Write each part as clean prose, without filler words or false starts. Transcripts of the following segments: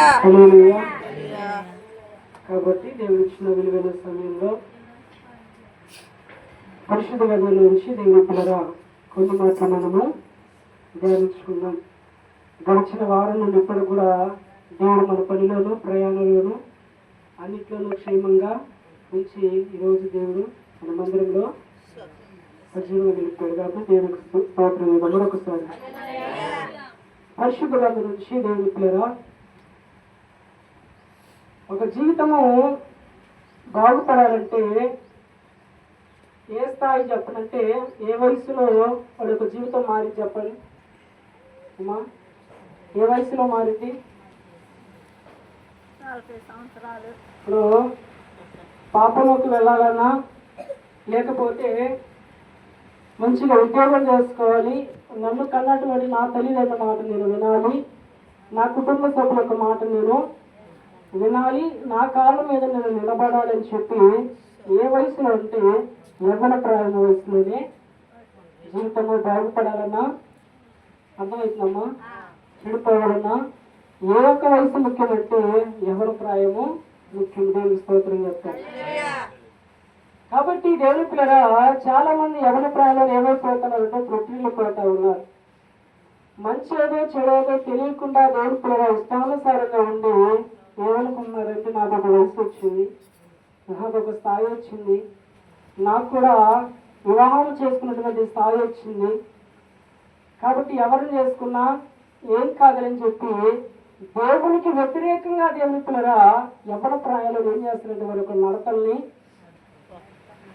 హల్లెలూయా. కాబట్టి దేవుడు ఇచ్చిన విలువైన సమయంలో పరిశుద్ధ గ్రంథం నుంచి దేవుని పిల్లరా కొన్ని మాటలు మనము ధ్యానించుకున్నాం. గడిచిన వారం నుండి ఇప్పుడు కూడా దేవుడు మన పనిలోను ప్రయాణంలోను అన్నిట్లోనూ క్షేమంగా ఉంచి ఈరోజు దేవుడు మన మందిరంలో సజీవంగా నిలిపాడు. కాబట్టి దేవునికి స్తోత్రం మరొకసారి. పరిశుద్ధ గ్రంథం నుంచి దేవుని పిల్లరా ఒక జీవితము బాగుపడాలంటే ఏ స్థాయి చెప్పనంటే ఏ వయసులో వాడి యొక్క జీవితం మారింది చెప్పండి అమ్మా. ఏ వయసులో మారింది? ఇప్పుడు పాపంలోకి వెళ్ళాలన్నా లేకపోతే మంచిగా ఉద్యోగం చేసుకోవాలి, నన్ను కన్నటువంటి నా తల్లిదండ్రుల మాట నేను వినాలి, నా కుటుంబ సభ్యుల యొక్క మాట నేను వినాలి, నా కాళ్ళ మీద నేను నిలబడాలని చెప్పి ఏ వయసులో అంటే యవ్వన ప్రాయం వయసులోనే జీవితంలో బాగుపడాలన్నా అర్థమవుతుందమ్మా, చెడిపోవాలన్నా ఏ ఒక్క వయసు ముఖ్యమంటే యవ్వన ప్రాయము ముఖ్యం. దేవుని స్తోత్రం చెప్తారు. కాబట్టి దేవుని పిల్లరా చాలా మంది యవ్వన ప్రాయంలో ఏమైపోతున్నారంటే ప్రొటీన్లు పోతా ఉన్నారు. మంచి ఏదో చెడేదో తెలియకుండా దేవుని పిల్లరా ఇష్టానుసారంగా ఉండి ఏమనుకున్నారంటే నాకు ఒక వయసు వచ్చింది, నాకు ఒక స్థాయి వచ్చింది, నాకు కూడా వివాహం చేసుకున్నటువంటి స్థాయి వచ్చింది, కాబట్టి ఎవరిని చేసుకున్నా ఏం కాదని చెప్పి దేవునికి వ్యతిరేకంగా దేవుని పిల్లరా యవ్వన ప్రాయంలో ఏం చేస్తున్నట్టు వారి యొక్క నడతల్ని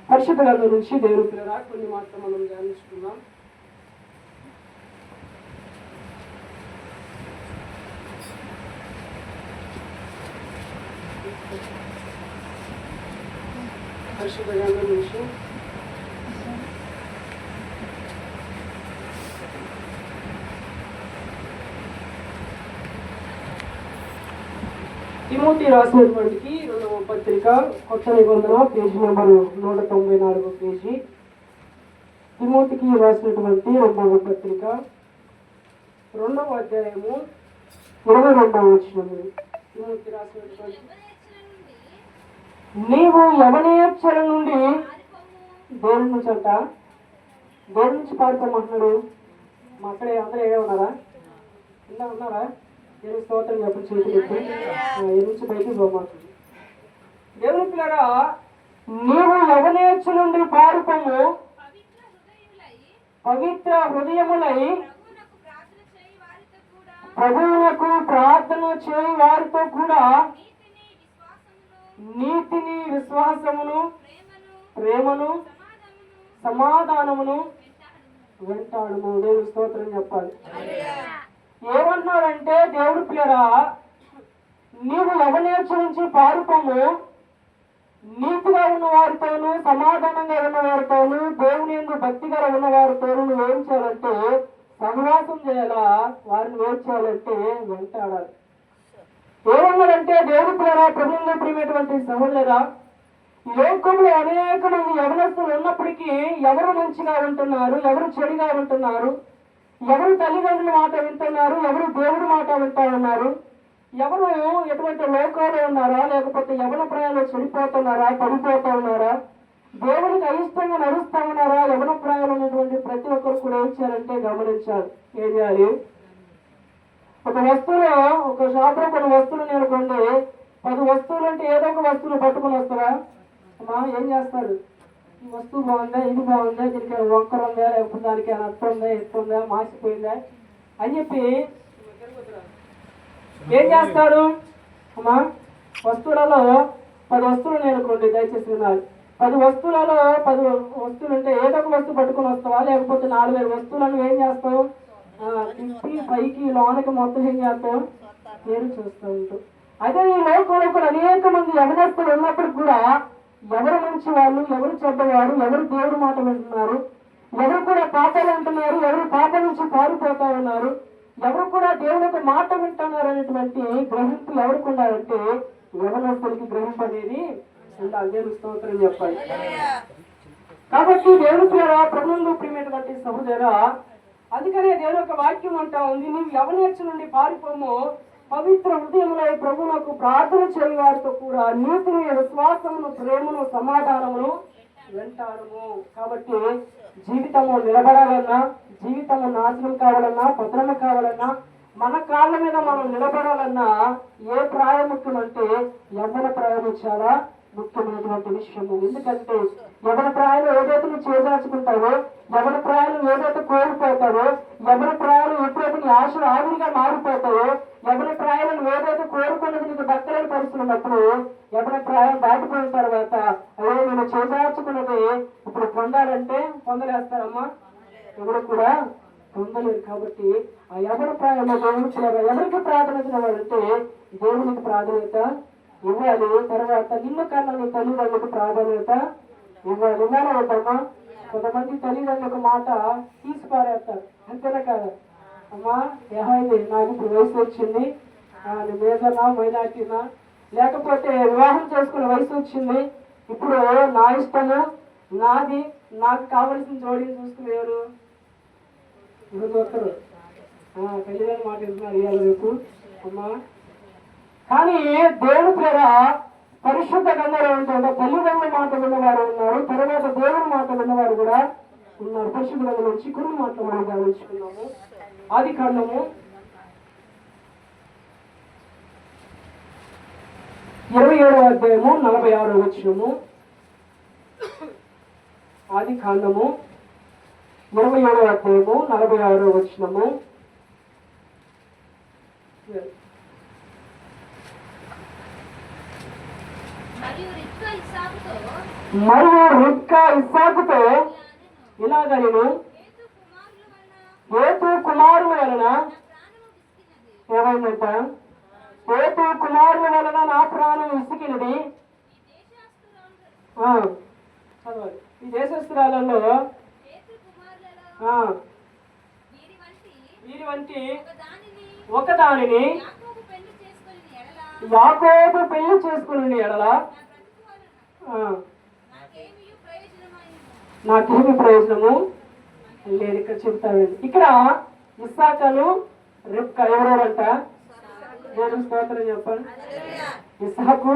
పరిశుద్ధ గ్రంథం నుంచి దేవుని పిల్లరా కొన్ని మాత్రం మనం ధ్యానించుకున్నాం. పరిశుద్ధ గ్రంథం నుంచి తిమోతి రాసినటువంటికి 2వ పత్రిక కొత్త నిబంధన పేజీ నెంబరు 194 పేజీ. తిమోతికి రాసినటువంటి 2వ పత్రిక 2వ అధ్యాయము 22వ వచనము. తిమోతి రాసినటువంటి నీవు యవనేచ్ఛల నుండి దేవుని నుంచి అంట దేవుని నుంచి పాడుకోమంటున్నాడు. మా అక్కడే అందరూ ఏడే ఉన్నారా? ఇలా ఉన్నారా? దేవుని స్తోత్రం చెప్పి చేతులు ఎత్తి ఏ నుంచి బయటికి పోమాడుతుంది. దేవుని పిల్లరా నీవు యవనేచ్ఛల నుండి పాడుకోము, పవిత్ర హృదయములై ప్రభువునకు ప్రార్థన చేయి వారితో కూడా నీతిని, విశ్వాసమును, ప్రేమను, సమాధానమును వెంటాడుము. దేవుని స్తోత్రం చెప్పాలి. ఏమన్నాడంటే దేవుడు పిల్లరా నీవు యవనేచ్ఛ నుంచి పారిపోము, నీతిగా ఉన్న వారితోనూ సమాధానంగా ఉన్న వారితోనూ దేవుని యందు భక్తిగా ఉన్న వారితోనూ నువ్వేం చేయాలంటే సహవాసం చేయాలా, వారిని ఏం చేయాలంటే వెంటాడాలి. ఏమన్నాడంటే దేవుడు పిల్లరా ప్రభువులో ప్రియమైనటువంటి సహోదరురా లోకంలో అనేక మంది యవనస్తులు ఉన్నప్పటికీ ఎవరు మంచిగా ఉంటున్నారు, ఎవరు చెడుగా ఉంటున్నారు, ఎవరు తల్లిదండ్రుల మాట వింటున్నారు, ఎవరు దేవుడి మాట వింటా ఉన్నారు, ఎవరు ఎటువంటి లోకంలో ఉన్నారా, లేకపోతే యవన ప్రాయంలో చెడిపోతున్నారా, పడిపోతా ఉన్నారా, దేవుడికి అయిష్టంగా నడుస్తా ఉన్నారా, యవన ప్రాయంలో ఉన్నటువంటి ప్రతి ఒక్కరు కూడా ఏం చేయాలంటే గమనించాలి. ఏం చేయాలి? ఒక వస్తువులో ఒక షాప్లో కొన్ని వస్తువులు నేను కొండి 10 వస్తువులు అంటే ఏదో ఒక వస్తువులు పట్టుకుని వస్తారా అమ్మా? ఏం చేస్తాడు? ఈ వస్తువు బాగుందా, ఇది బాగుందా, దీనికి వంకర ఉందా, లేకపోతే దానికి నట్టు ఉందా, ఎత్తు ఉందా, మాసిపోయిందా అని చెప్పి ఏం చేస్తాడు అమ్మా? వస్తువులలో 10 వస్తువులు నేను కొండి దయచేసి వినాలి. 10 వస్తువులలో 10 వస్తువులు అంటే ఏదో ఒక వస్తువు పట్టుకుని వస్తావా, లేకపోతే 4-5 వస్తువులను ఏం చేస్తావు తిప్పి పైకి లోనకి మొత్తం ఏం చేస్తావు పేరు చూస్తూ ఉంటావు. అదే ఈ లోకంలో కూడా అనేక మంది యవనస్తులు ఉన్నప్పుడు కూడా ఎవరు మంచి వాళ్ళు, ఎవరు చెడ్డవారు, ఎవరు దేవుడి మాట వింటున్నారు, ఎవరు కూడా పాపాలు అంటున్నారు, ఎవరు పాప నుంచి పారిపోతా ఉన్నారు, ఎవరు కూడా దేవుని యొక్క మాట వింటున్నారు అనేటువంటి గ్రహింపులు ఎవరికి ఉండాలంటే యవనస్తులకి గ్రహింపు అనేది ఉండాలి. దేవుని స్తోత్రం చెప్పాలి. కాబట్టి దేవుని ప్రియుడా ప్రభువునందు ప్రియమైనటువంటి సహోదరుడా అందుకనే దేవుని యొక్క వాక్యం అంటా ఉంది, నువ్వు యవనేచ్ఛ నుండి పారిపోము, పవిత్ర హృదయంలో ప్రభువునకు ప్రార్థన చేయు వారితో కూడా నీతిని, విశ్వాసమును, ప్రేమను, సమాధానమును వెంటాడము. కాబట్టి జీవితము నిలబడాలన్నా, జీవితము నాశనం కావాలన్నా, భద్రమ కావాలన్నా, మన కాళ్ళ మీద మనం నిలబడాలన్నా ఏ ప్రాయం ముఖ్యమంటే యవ్వన ప్రాయం చాలా ముఖ్యమైనటువంటి విషయము. ఎందుకంటే యవ్వన ప్రాయంలో ఏదైతే నువ్వు చేదాచుకుంటావో, యవ్వన ప్రాయంలో ఏదైతే కోల్పోతావో, యవ్వన ప్రాయంలో ఎప్పుడైతే నీ ఆశలు ఆవిరిగా మారిపోతావో, యవ్వన ప్రాయంలో నువ్వు ఏదైతే కోరుకున్నది నీకు దక్కలేని పరిస్థితి ఉన్నప్పుడు, యవ్వన ప్రాయం దాటిపోయిన తర్వాత అదే నేను చేదాచుకున్నది ఇప్పుడు పొందాలంటే పొందలేస్తారమ్మా? ఎవరు కూడా పొందలేరు. కాబట్టి ఆ యవ్వన ప్రాయంలో దేవుడు ఎవరికి ప్రాధాన్యత ఇవ్వాలంటే దేవునికి ప్రాధాన్యత ఇవ్వాలి. తర్వాత నిన్ను కన్నా నీ తల్లిదండ్రులకు ప్రాధాన్యత ఇవ్వాలి. ఇవ్వాలి అవుతామా? కొంతమంది తల్లిదండ్రులకు మాట తీసి పారేస్తారు, అంతేనా కాదు? అమ్మా ఏమైంది, నాకు ఇప్పుడు వయసు వచ్చింది, మేజర్నా మైనార్టీనా, లేకపోతే వివాహం చేసుకునే వయసు వచ్చింది, ఇప్పుడు నా ఇష్టము, నాది, నాకు కావలసిన జోడిని చూసుకునేవారు ఈరోజు వస్తారు. తల్లిదండ్రులు మాట ఇస్తున్నారు ఇవాళ రేపు అమ్మా. కానీ దేవుని పేర పరిశుద్ధ గ్రంథంలో ఉంటుందో తల్లిదండ్రుల మాట విన్నవారు ఉన్నారు, తర్వాత దేవుని మాట విన్నవారు కూడా ఉన్నారు. పరిశుద్ధ గ్రంథం నుంచి కొన్ని మాటలు మనం గమనించుకున్నాము. ఆదికాండము 27వ అధ్యాయము 46వ వచనము. ఆదికాండము 27వ అధ్యాయము 46వ వచనము. మరియు రిబ్కా ఇస్సాకుతో ఇలాగ నేను ఏతు కుమారుల వలన ఏమైందంట? ఏతు కుమారుల వలన నా ప్రాణం విసికినది. ఈ దేశస్తురాలలో వీరి వంటి ఒకదానిని యాకోబు పెళ్లి చేసుకుని ఎడల నాకేమి ప్రయోజనము లేదు. ఇక్కడ చెప్తానండి. ఇక్కడ ఇస్సాకును రిబ్కా ఎవరెవరంట? దేవుని స్తోత్రం చెప్పండి. ఇస్సాకు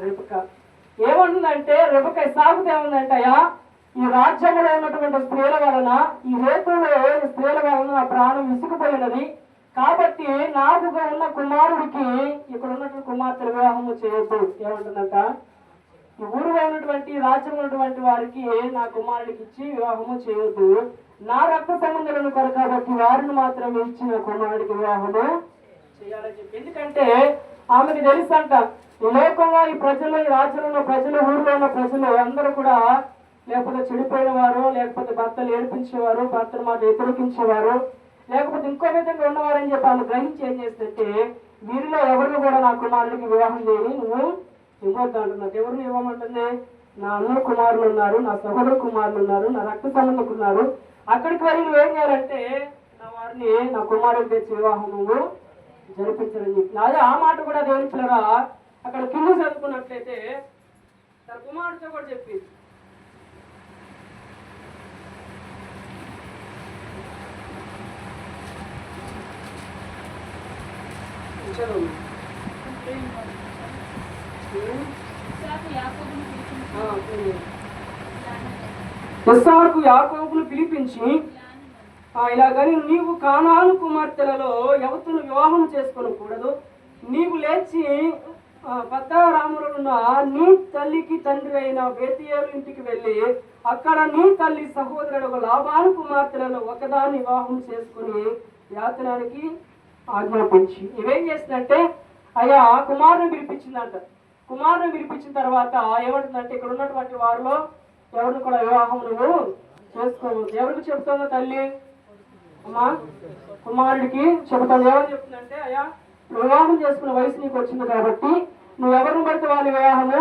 రిబ్కా. ఏముంటుందంటే రిబ్కా ఇస్సాకుతో ఏముందంటయ్యా, ఈ రాజ్యంలో ఉన్నటువంటి స్త్రీల వలన, ఈ రేతులో స్త్రీల వలన నా ప్రాణం విసుకుపోయినది. కాబట్టి నాకు ఉన్న కుమారుడికి ఇక్కడ ఉన్నటువంటి కుమార్తెల వివాహము చేయొద్దు. ఏమంటుందంట? ఈ ఊరిలో ఉన్నటువంటి రాజ్యంలో ఉన్నటువంటి వారికి నా కుమారుడికి ఇచ్చి వివాహము చేయొద్దు, నా రక్త సంబంధులను కొర కాబట్టి వారిని మాత్రమే ఇచ్చి నా కుమారుడికి వివాహము చేయాలని చెప్పి. ఎందుకంటే ఆమెకి తెలుసంట, ఈ లోకంలో ఈ ప్రజలు, ఈ రాజ్యంలో ఉన్న ప్రజలు, ఊరిలో ఉన్న ప్రజలు అందరూ కూడా లేకపోతే చెడిపోయిన వారు, లేకపోతే భర్తలు ఏడిపించేవారు, భర్తల మాట వ్యతిరేకించేవారు, లేకపోతే ఇంకో విధంగా ఉన్నవారని చెప్పి వాళ్ళు గ్రహించి ఏం చేస్తుంటే వీరిలో ఎవరిని కూడా నా కుమారుడికి వివాహం చేయని నువ్వు ఇవ్వద్దు అంటున్నారు. ఎవరిని ఇవ్వమంటుంది? నా అన్న కుమారులు ఉన్నారు, నా సహోదరు కుమారులు ఉన్నారు, నా రక్త సంబంధకు ఉన్నారు. అక్కడికి వెళ్ళి నువ్వేం చేయాలంటే నా వారిని నా కుమారుడు తెచ్చి వివాహం నువ్వు జరిపించాలని చెప్పి. అదే ఆ మాట కూడా దేవుని పిల్లరా అక్కడ కింద చదువుకున్నట్లయితే తన కుమారుడితో కూడా చెప్పింది. ఇస్సాకు యాకోబును పిలిపించి ఇలాగని నీవు కానాను కుమార్తెలలో ఎవతును వివాహం చేసుకోనకూడదు, నీవు లేచి పద్దారాములున్న నీ తల్లికి తండ్రి అయిన బేతియేలు ఇంటికి వెళ్ళి అక్కడ నీ తల్లి సహోదరుడు లాబాను కుమార్తెలలో ఒకదాన్ని వివాహం చేసుకుని యాతనానికి ఆజ్ఞాపించి ఇవేం చేసిందంటే అయ్యా కుమారుని పిలిపించిందంట. కుమారుని పిలిపించిన తర్వాత ఏమంటుందంటే ఇక్కడ ఉన్నటువంటి వారిలో ఎవరిని కూడా వివాహం నువ్వు చేసుకోవచ్చు. ఎవరికి చెప్తుందో తల్లి? అమ్మా కుమారుడికి చెబుతాను. ఏమని చెప్తుందంటే అయ్యా వివాహం చేసుకున్న వయసు నీకు వచ్చింది కాబట్టి నువ్వు ఎవరిని పడితే వాళ్ళ వివాహము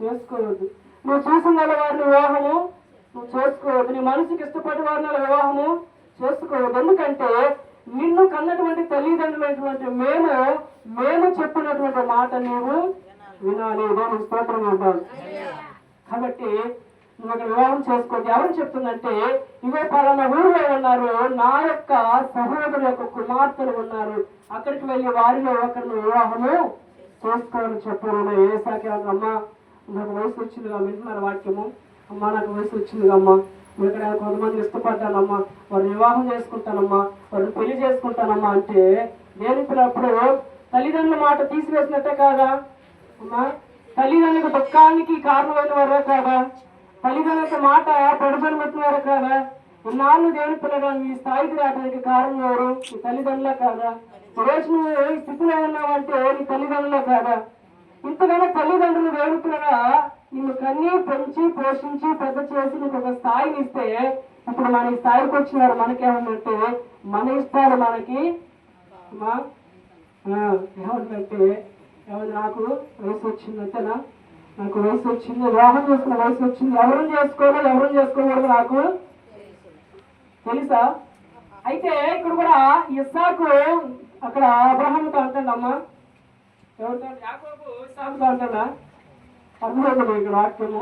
చేసుకోవద్దు, నువ్వు చూసిన వాళ్ళ వారిని వివాహము నువ్వు చేసుకోవద్దు, నీ మనసుకి ఇష్టపడి వారిని వివాహము చేసుకోవద్దు. ఎందుకంటే నిన్ను కన్నటువంటి తల్లిదండ్రులైనటువంటి మేము చెప్పినటువంటి మాట నీవు వినాలి. దేవుని స్తోత్రం ఉంటాను. కాబట్టి నువ్వు అక్కడ వివాహం చేసుకోవద్దు. ఎవరు చెప్తుందంటే ఇవే పలానా ఊరిలో ఉన్నారు, నా యొక్క సహోదరు యొక్క కుమార్తెలు ఉన్నారు, అక్కడికి వెళ్ళి వారిలో ఒకరిని వివాహము చేసుకోవాలని చెప్పారు. ఏసాకి అమ్మ నాకు వయసు వచ్చిందిగా, వింటున్నారు వాక్యము, అమ్మ నాకు వయసు వచ్చిందిగా అమ్మ, ఇక్కడ కొంతమంది ఇష్టపడ్డానమ్మా, వారిని వివాహం చేసుకుంటానమ్మా, వారిని పెళ్లి చేసుకుంటానమ్మా అంటే దేవుని పిల్లప్పుడు తల్లిదండ్రుల మాట తీసివేసినట్టే కాదా అమ్మా? తల్లిదండ్రులకు దుఃఖానికి కారణమైన వారే కాదా? తల్లిదండ్రుల మాట పొడబడినవారే కాదా? ఇన్నాళ్ళు దేవుని పిల్లగా ఈ స్థాయికి రావడానికి కారణం ఎవరు? నీ తల్లిదండ్రులే కాదా? ఈరోజు నువ్వు ఈ స్థితిలో ఉన్నావంటే నీ తల్లిదండ్రులే కాదా? ఇంతగానో తల్లిదండ్రులు దేవుని పిల్లగా నిన్ను కన్నీ పెంచి పోషించి పెద్ద చేసి నీకు ఒక స్థాయిని ఇస్తే ఇప్పుడు మన ఈ స్థాయికి వచ్చినారు. మనకేమన్నంటే మన ఇస్తారు మనకి ఏమంటే ఏమన్నా నాకు వయసు వచ్చింది అంతేనా, నాకు వయసు వచ్చింది, వివాహం చేసుకున్న వయసు వచ్చింది, ఎవరిని చేసుకోవాలి ఎవరిని చేసుకోకూడదు నాకు తెలుసా? అయితే ఇక్కడ కూడా ఇస్సాకు అక్కడ అబ్రహాముతో అంటాడమ్మా, ఎవరితో? యాకోబు ఇస్సాకుతో అంటాడా? అర్థమవుతుంది ఇక్కడ వాక్యము.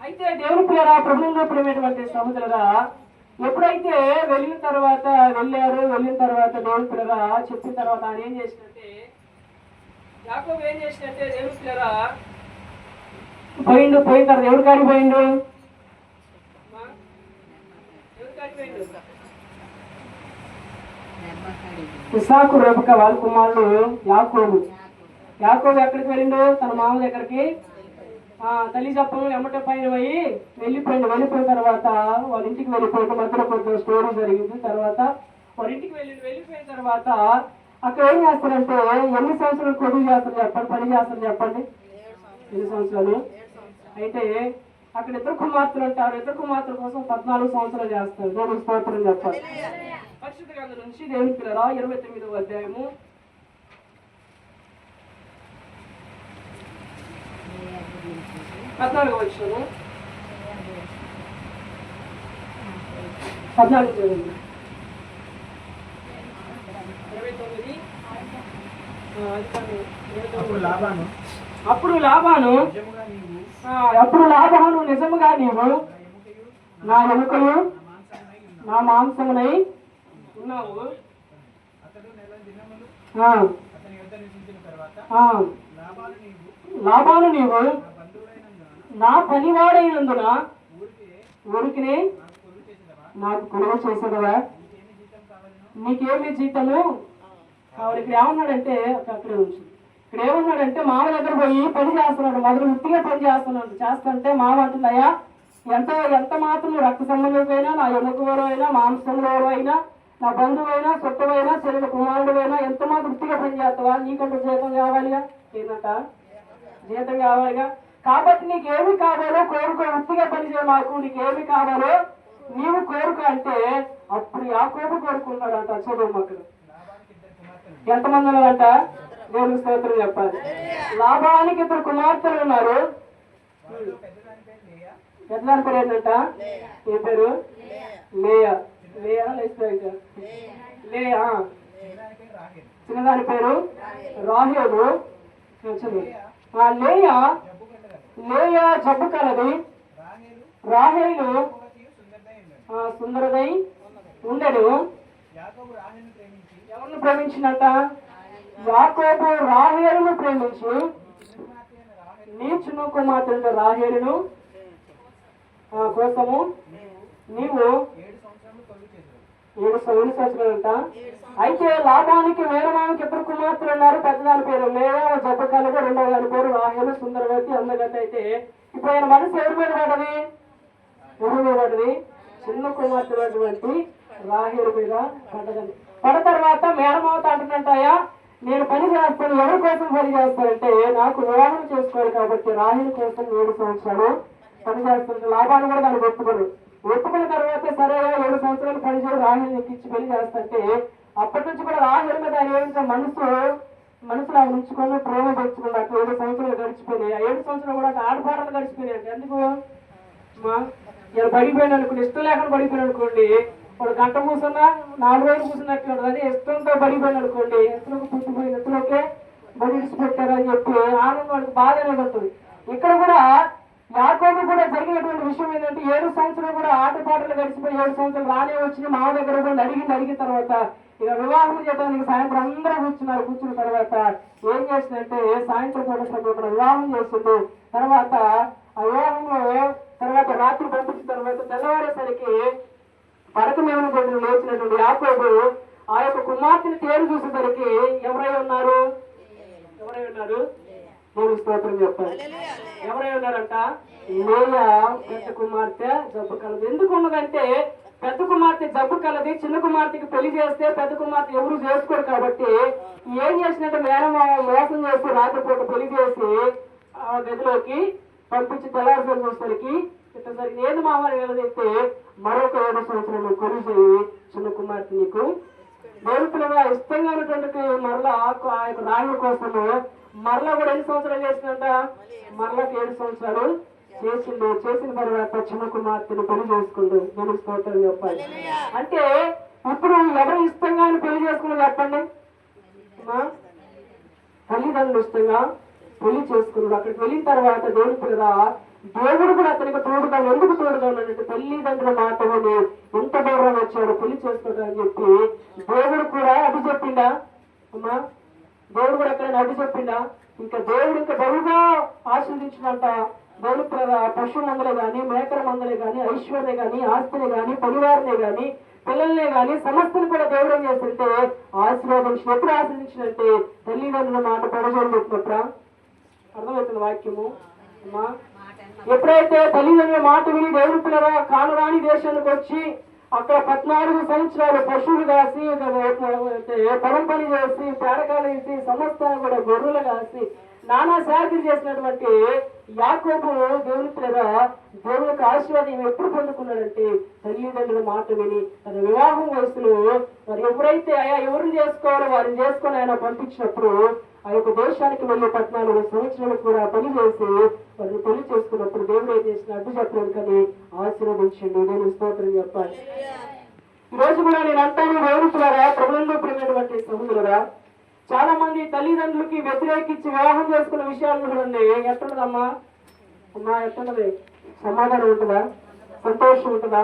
అయితే దేవుని ప్రియరా ప్రభుత్వంలో ప్రేమటువంటి సహోదరురా, ఎప్పుడైతే వెళ్ళిన తర్వాత వెళ్ళిన తర్వాత దేవుని ప్రియరా చెప్పిన తర్వాత ఆయన ఏం చేసినట్టే, యాకోబు ఏం చేసినట్టే దేవుని ప్రియరా పోయిన తర్వాత ఎవరి కాడికి పోయిండు? ఇస్సాకు రెబెకా వాళ్ళ కుమారుడు యాకోబు. యాకోబు ఎక్కడికి వెళ్ళిండు? తన మామ దగ్గరికి. తల్లి చెప్పను ఎమ్మట పైన వెళ్ళిపోయిన తర్వాత వాళ్ళ ఇంటికి వెళ్ళిపోయిన మధ్యలో కొంచెం స్టోరీ జరిగింది. తర్వాత వాళ్ళ ఇంటికి వెళ్ళిపోయిన తర్వాత అక్కడ ఏం చేస్తారంటే ఎన్ని సంవత్సరాలు కొడుకు చేస్తారు చెప్పండి, పని చేస్తారు చెప్పండి, ఎన్ని సంవత్సరాలు? అయితే అక్కడ ఇద్దరు కుమార్తెలు ఉంటారు. ఇద్దరు కుమార్తెల కోసం 14 సంవత్సరాలు చేస్తారు. దేవుని స్తోత్రం చెప్పాలి. పరిశుద్ధ గ్రంథం నుంచి దేవుని పిల్లరా 29వ అధ్యాయము 14వ వచనము 14 చదవండి. 29 అప్పుడు లాబాను నిజముగా నీవు నా ఎముకలు నా మాంసమునై ఉన్నావు. లాబాను నీవు నా పనివాడైనందున ఊరికి నాకు కొలువు చేసేదవా? నీకేమి జీతము కావాలి? ఇక్కడ ఏమన్నాడంటే అక్కడే ఉంచు. ఇక్కడ ఏమన్నాడంటే మామ దగ్గర పోయి పని చేస్తున్నాడు, మొదలు వృత్తిగా పని చేస్తుంటే మామ అంటుందయ్యా, ఎంత మాత్రం రక్త సంబంధమైనా, నా ఎముకవరం అయినా, మాంసంలో అయినా, నా బంధువు అయినా, చుట్టమైనా, చెల్లెల కుమారుడు అయినా ఎంత మాత్రం వృత్తిగా పని చేస్తావా? నీకంటూ జీతం కావాలిగా, ఏంటంట జీతం కావాలిగా. కాబట్టి నీకేమి కావాలో కోరుకో, వృత్తిగా పని చేయ, మాకు నీకేమి కావాలో నీవు కోరుకో అంటే అప్పుడు యాకోబు కోరుకున్నాడంట. చదువు మక్కలు ఎంతమంది ఉన్నారంట? దేవుని స్తోత్రం చెప్పాలి. లాభానికి 2 కుమార్తెలు ఉన్నారు. పెద్దదాని పేరు ఏంటంట? ఏ పేరు? లేయా. చిన్నదాని పేరు రాహేలు. లేయా జబ్బు కలది, రాహేలు సుందరదై ఉండడు. ఎవరిని ప్రేమించినట్ట? యాకోబు రాహేలును ప్రేమించి నీ చిన్న కుమార్తె రాహేలును కోసము నీవు 7 సంవత్సరాలంట. అయితే లాభానికి వేరమానికి 2 కుమార్తెలు ఉన్నారు. పెద్దదాని పేరు లేయా జబ్బు కలదు, రెండవ దాని పేరు రాహేలు సుందరవతి అందగతి. అయితే ఇప్పుడు ఆయన మనసు ఎవరి మీద పడ్డది? చిన్న కుమార్తెటువంటి రాహేలు మీద పడ్డదని. పడ్డ తర్వాత మేనమావత అంటున్నట్టయా, నేను పని చేస్తాను. ఎవరి కోసం పని చేస్తానంటే నాకు వివాహం చేసుకోవాలి కాబట్టి రాహేలు కోసం 7 సంవత్సరాలు పని చేస్తుంటే లాభాన్ని కూడా దాన్ని ఒప్పుకున్న తర్వాత సరే 7 సంవత్సరాలు పని చేయడం రాహేలు ఎక్కించి పెళ్లి చేస్తుంటే అప్పటి నుంచి కూడా రాహేలు మీద ఆయన ఏమిటో మనసులో ఉంచుకొని ప్రేమ పెంచుకుని అట్లా 7 సంవత్సరాలు గడిచిపోయినాయి. ఆ 7 సంవత్సరాలు కూడా ఆడపాటలు గడిచిపోయినాయి. ఎందుకు ఇలా పడిపోయాను అనుకోండి, ఇష్టం లేకుండా పడిపోయాను అనుకోండి, వాడు గంట కూర్చున్నా 4 రోజులు కూర్చున్నట్లు ఉంటుంది. అదే ఇష్టంతో పడిపోయాను అనుకోండి, ఎత్తులకు పుట్టిపోయిన ఎత్తులోకే బడి ఇడిచిపెట్టారని చెప్పి ఆనందం వాడికి బాధ అనేది ఉంటుంది. ఇక్కడ కూడా యాకోబు కూడా జరిగినటువంటి విషయం ఏంటంటే 7 సంవత్సరాలు కూడా ఆటపాటలు గడిచిపోయి 7 సంవత్సరాలు రానే వచ్చి మామ దగ్గర కూడా అడిగిన తర్వాత ఇక వివాహం చేయడానికి సాయంత్రం అందరూ కూర్చున్న తర్వాత ఏం చేసిందంటే సాయంత్రం కూడా వివాహం చేస్తుంది. తర్వాత ఆ వివాహంలో తర్వాత రాత్రి పంపించిన తర్వాత తెల్లవారేసరికి పడక మీద లేచినటువంటి యాకోబు ఆ యొక్క కుమార్తెని తేరు చూసేసరికి ఎవరై ఉన్నారు? దేవుని స్తోత్రం చెప్పాలి. ఎవరై ఉన్నారంట? లేయా పెద్ద కుమార్తె జబ్బు కలదు. ఎందుకు ఉన్నదంటే పెద్ద కుమార్తె జబ్బు కలది, చిన్న కుమార్తెకి పెళ్లి చేస్తే పెద్ద కుమార్తె ఎవరు చేసుకోరు కాబట్టి ఏం చేసినట్టు మేనమామ మోసం చేసి రాత్రిపూట పెళ్లి చేసి ఆ గదిలోకి పంపించి తెల్లారిసరి చూసరికి ఇట్లా సరికి ఏది మామని నిలదీస్తే మరొక 7 సంవత్సరాలు కొలిసి చిన్న కుమార్తె నీకు వేరుపులుగా ఇష్టంగా ఉన్నటువంటి మరలా ఆ యొక్క రాయుల కోసము మరలా కూడా ఎన్ని సంవత్సరాలు చేసిందంట? మరలా 7 సంవత్సరాలు చేసిన తర్వాత చిన్న కుమార్తెను పెళ్లి చేసుకుంటూ దేవుని స్తోత్రం చెప్పాలి. అంటే ఇప్పుడు ఎవరు ఇష్టంగా పెళ్లి చేసుకుని చెప్పండి? తల్లిదండ్రులు ఇష్టంగా పెళ్లి చేసుకున్నాడు. అక్కడికి వెళ్ళిన తర్వాత దేవుని పిల్లరా దేవుడు కూడా అతనికి తోడుగా ఎందుకు తోడుగా ఉన్నాడంటే తల్లిదండ్రుల మాట విని ఎంత దూరం వచ్చాడు పెళ్లి చేసుకోవడం చెప్పి దేవుడు కూడా అడ్డు చెప్పిండా? అమ్మా దేవుడు కూడా ఎక్కడైనా అడ్డు చెప్పిండా? ఇంకా దేవుడు ఇంకా బహుగా ఆశీర్వదించినంట దేవుడు పశువు మందలే గాని మేకల మందలే గాని ఐశ్వర్య గాని ఆస్తిని గాని పరివారనే గాని పిల్లల్నే గాని సమస్తను కూడా దేవుడు ఏం చేస్తుంటే ఆశీర్వాదించిన ఎప్పుడు ఆశీర్వదించినట్టే తల్లిదండ్రుల మాట పడజోలు పెట్టినప్పుడా? అర్థమవుతుంది వాక్యము అమ్మా. ఎప్పుడైతే తల్లిదండ్రుల మాట విని దేవుడి పిల్లరా కానురాని దేశానికి వచ్చి అక్కడ 14 సంవత్సరాలు పశువులు కాసి పొలం పని చేసి పేడకాలు వేసి సమస్తాన్ని కూడా గొర్రెలు కాసి నానా శాఖలు చేసినటువంటి యాకోబు దేవుని పిల్లరా దేవుని యొక్క ఆశీర్వాదం ఎప్పుడు పొందుకున్నాడంటే తల్లిదండ్రుల మాట విని తన వివాహం వయసులో మరి ఎవరైతే ఎవరిని చేసుకోవాలో వారిని చేసుకొని ఆయన పంపించినప్పుడు ఆ యొక్క దేశానికి వెళ్ళి 14 సంవత్సరాలు కూడా పని చేసి వారిని పెళ్లి చేసుకున్నప్పుడు దేవుడు ఏం చేసిన అడ్డు చెప్పలేదు కానీ ఆశీర్వదించండి. దేవుని స్తోత్రం చెప్పాలి. ఈ రోజు కూడా నేను అంటాను దేవుడుతున్నారా ప్రభుత్వంలో ప్రేమైనటువంటి సహోదరురా చాలా మంది తల్లిదండ్రులకి వ్యతిరేకించి వివాహం చేసుకున్న విషయాలు చూడండి. ఎట్టుండదమ్మా అమ్మా? ఎట్టుండదు? సమాధానం ఉంటుందా? సంతోషం ఉంటుందా?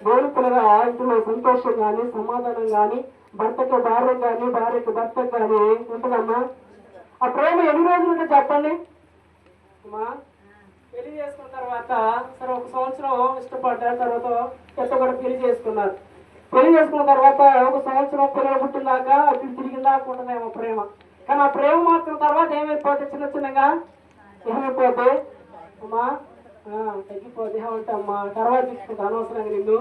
దేవుని పిల్లగా ఇంట్లో సంతోషం కానీ సమాధానం కానీ భర్తకు భార్య కానీ భార్యకు భర్తకు కానీ ఉంటుందమ్మా? ఆ ప్రేమ ఎన్ని రోజులు ఉంటే చెప్పండి అమ్మా? పెళ్లి చేసుకున్న తర్వాత సరే 1 సంవత్సరం ఇష్టపడ్డారు, తర్వాత ఎంత కూడా పెళ్లి చేసుకున్నారు. పెళ్లి చేసుకున్న తర్వాత 1 సంవత్సరం పిల్లలు పుట్టిందాక అటు తిరిగిందాక ఉండదేమో ప్రేమ. కానీ ఆ ప్రేమ మాత్రం తర్వాత ఏమైపోతే చిన్నగా ఏమైపోతే అమ్మా తగ్గిపోతే ఏమంటామ్మా తర్వాత తీసుకుంటా అనవసరంగా నిన్ను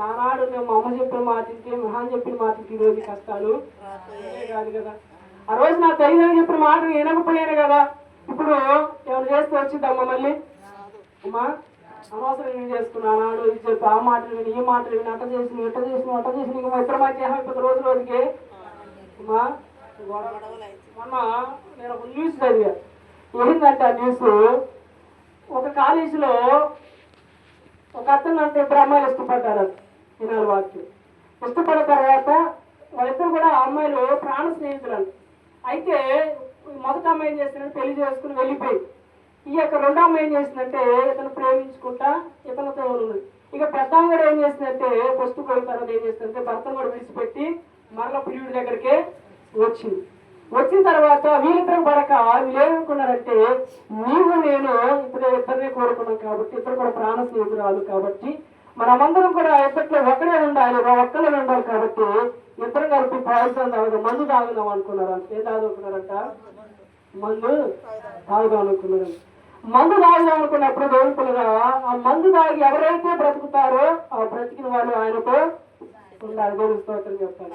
ఆనాడు మేము మా అమ్మ చెప్పిన మాటికి మహాన్ చెప్పిన మాటికి ఈ రోజు కష్టాలు కాదు కదా. ఆ రోజు నా తల్లిదండ్రులు చెప్పిన మాట వినకపోయాను కదా, ఇప్పుడు ఏమైనా చేస్తే వచ్చిందమ్మా మళ్ళీ అమ్మా అనవసరం ఏం చేసుకున్నా ఆనాడు ఇది చెప్పి ఆ మాటలు విని ఈ మాటలు విని అట్ట చేసి ఇంకా ఇద్దరు మధ్య ఏమైపోతుంది రోజుకి అమ్మా. మొన్న నేను ఒక న్యూస్ చదివా. ఏంటంటే ఆ న్యూస్ ఒక కాలేజీలో ఒక అతను అంటే 2 అమ్మాయిలు ఇష్టపడ్డారు. వినాలి వాక్యం. ఇష్టపడిన తర్వాత వాళ్ళిద్దరు కూడా అమ్మాయిలు ప్రాణ స్నేహితులు. అయితే మొదట అమ్మాయి ఏం చేస్తుందంటే పెళ్లి చేసుకుని వెళ్ళిపోయి ఈ యొక్క 2వ అమ్మాయి ఏం చేసిందంటే ఇతను ప్రేమించుకుంటా ఇతనితో ఉన్నది. ఇక పెద్ద కూడా ఏం చేసిందంటే ఫస్ట్ పోయిన తర్వాత ఏం చేస్తుందంటే భర్తను కూడా విడిచిపెట్టి మరలా ప్రియుడి దగ్గరికే వచ్చిన తర్వాత వీళ్ళిద్దరు పడక వీళ్ళు ఏమనుకున్నారంటే నీవు నేను ఇద్దరినే కోరుకున్నాం కాబట్టి ఇద్దరు కూడా ప్రాణ స్నేహితురాలు కాబట్టి మనమందరం కూడా ఇద్దరిలో ఒక్కడే ఉండాలి కాబట్టి ఇద్దరు కలిపి పాయసం తాగుదాం మందు తాగుదాం అనుకున్నారు. ఏం తాగుతున్నారంట? మందు తాగుదాం అనుకున్నారు. మందు తాగుదాం అనుకున్నప్పుడు దేవుని పిల్లగా ఆ మందు తాగి ఎవరైతే బ్రతుకుతారో ఆ బ్రతికిన వాళ్ళు ఆయనతో ఉండాలి. దేవుని స్తోత్రం చెప్పాలి.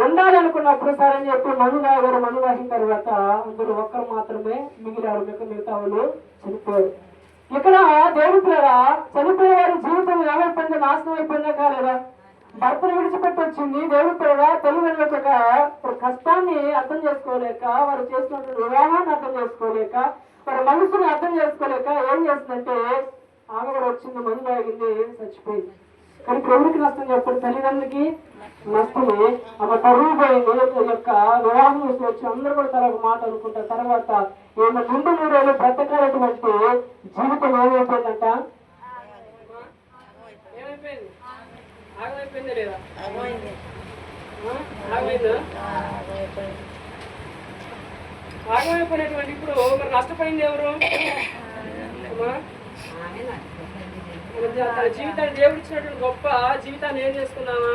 ఉండాలనుకున్నప్పుడు సరే అని చెప్పి మందు తాగారు. మందు తాగిన తర్వాత అందరూ ఒక్కరు మాత్రమే మిగిలారు. మిగతా వాళ్ళు చనిపోయారు. ఇక్కడ దేవుని పిల్లగా చనిపోయే వారి జీవితం ఏమైపోయిందో నాశనం అయిపోయిందా కాలేదా? భర్తను విడిచిపెట్టి వచ్చింది దేవుని పిల్లగా తల్లిదండ్రుల కష్టాన్ని అర్థం చేసుకోలేక వారు చేసినటువంటి వివాహాన్ని అర్థం చేసుకోలేక వారి మనసుని అర్థం చేసుకోలేక ఏం చేస్తుందంటే ఆమె కూడా వచ్చింది మందు తాగింది చచ్చిపోయింది. కానీ ఎవరికి నష్టం చెప్పండి? తల్లిదండ్రులకి నష్టమే. ఆమె పరువు పోయింది. యొక్క వివాహం వచ్చి అందరూ కూడా తన ఒక మాట అనుకుంటారు. తర్వాత ఈమె నుండి 3 ఏళ్ళు బ్రతకాలటువంటి జీవితం ఏమైపోయిందంట? ఏమైపోయింది? ఆగమైపోయిందా లేదా? ఆగమైందా? ఆగమైపోయినటువంటి ఇప్పుడు మరి నష్టపోయింది ఎవరు? తన జీవితాన్ని దేవుడు ఇచ్చినటువంటి గొప్ప జీవితాన్ని ఏం చేసుకున్నావా?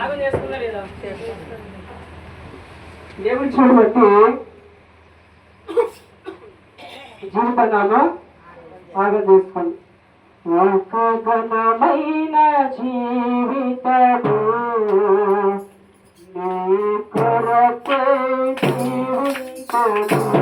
ఆగం చేసుకుందా లేదా? దేవుడు ఇచ్చినటువంటి జీవితాన్ని ఆగం చేసుకోండి. ఒక ఘనమైన జీవితము నీ కొరకే జీవించును.